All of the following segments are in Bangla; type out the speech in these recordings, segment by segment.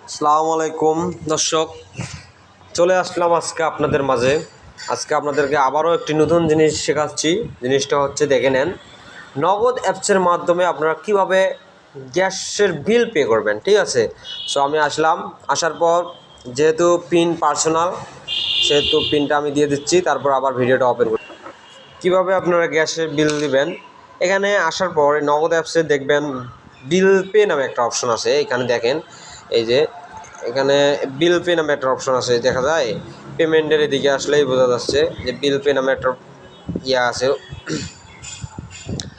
আসসালামু আলাইকুম দর্শক, চলে আসলাম আজকে আপনাদের মাঝে। আজকে আপনাদেরকে আবারও একটি নতুন জিনিস শেখাচ্ছি। জিনিসটা হচ্ছে, দেখে নেন, নগদ অ্যাপসের মাধ্যমে আপনারা কিভাবে গ্যাসের বিল পে করবেন। ঠিক আছে, সো আমি আসার পর যেহেতু পিন পার্সোনাল, সেহেতু পিনটা আমি দিয়ে দিচ্ছি। তারপর আবার ভিডিওটা ওপেন করি। কীভাবে আপনারা গ্যাসের বিল দিবেন, এখানে আসার পর নগদ অ্যাপসে দেখবেন বিল পে নামে একটা অপশন আছে। এখানে দেখেন, এই যে এখানে বিল পে নামে একটা অপশন আছে, দেখা যায় পেমেন্টের এদিকে আসলেই বোঝা যাচ্ছে যে বিল পে নামে একটা আছে,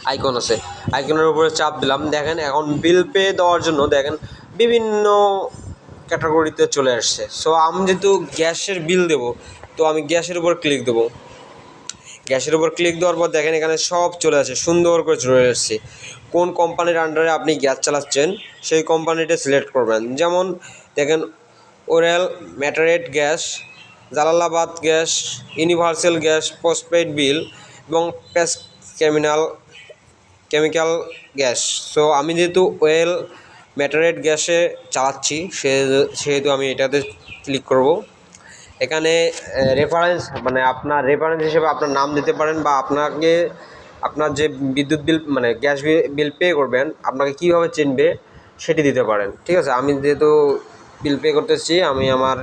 আইকন আছে। আইকনের উপরে চাপ দিলাম, দেখেন এখন বিল পে দেওয়ার জন্য দেখেন বিভিন্ন ক্যাটাগরিতে চলে আসছে। সো আমি যেহেতু গ্যাসের বিল দেব, তো আমি গ্যাসের উপর ক্লিক দেবো। গ্যাসের উপর ক্লিক দেওয়ার পর দেখেন এখানে সব চলে আসে, সুন্দর করে চলে আসছে। কোন কোম্পানির আন্ডারে আপনি গ্যাস চালাচ্ছেন সেই কোম্পানিটা সিলেক্ট করবেন। যেমন দেখেন, ওরাল, ম্যাটারেট gas, Jalalabad gas, universal gas, postpaid bill এবং পেস্ট কেমিক্যাল গ্যাস। সো আমি যেহেতু ওয়েল ম্যাটারেট গ্যাসে চালাচ্ছি, সেহেতু আমি এটাতে ক্লিক করব। এখানে রেফারেন্স, মানে আপনার রেফারেন্স হিসেবে আপনার নাম দিতে পারেন, বা আপনার যে বিদ্যুৎ বিল, মানে গ্যাস বিল পে করবেন, আপনাকে কীভাবে চিনবে সেটি দিতে পারেন। ঠিক আছে, আমি যেহেতু বিল পে করতেছি, আমি আমার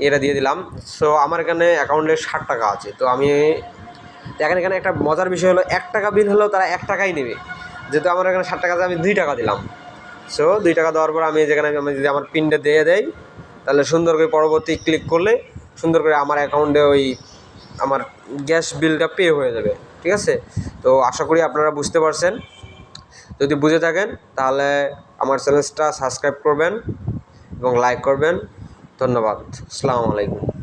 এটা দিয়ে দিলাম। সো আমার এখানে অ্যাকাউন্টে 60 টাকা আছে। তো আমি দেখেন, এখানে একটা মজার বিষয় হলো, 1 টাকা বিল হলেও তারা 1 টাকাই নেবে। যেহেতু আমার এখানে 60 টাকাতে আমি 2 টাকা দিলাম। সো 2 টাকা দেওয়ার পর আমি যদি আমার পিনটা দিয়ে দেয়, তাহলে সুন্দর করে পরবর্তী ক্লিক করলে সুন্দর করে আমার অ্যাকাউন্টে আমার গ্যাস বিলটা পে হয়ে যাবে। ঠিক আছে, তো আশা করি আপনারা বুঝতে পারছেন। যদি বুঝে থাকেন তাহলে আমার চ্যানেলটা সাবস্ক্রাইব করবেন এবং লাইক করবেন। ধন্যবাদ। আসসালামু আলাইকুম।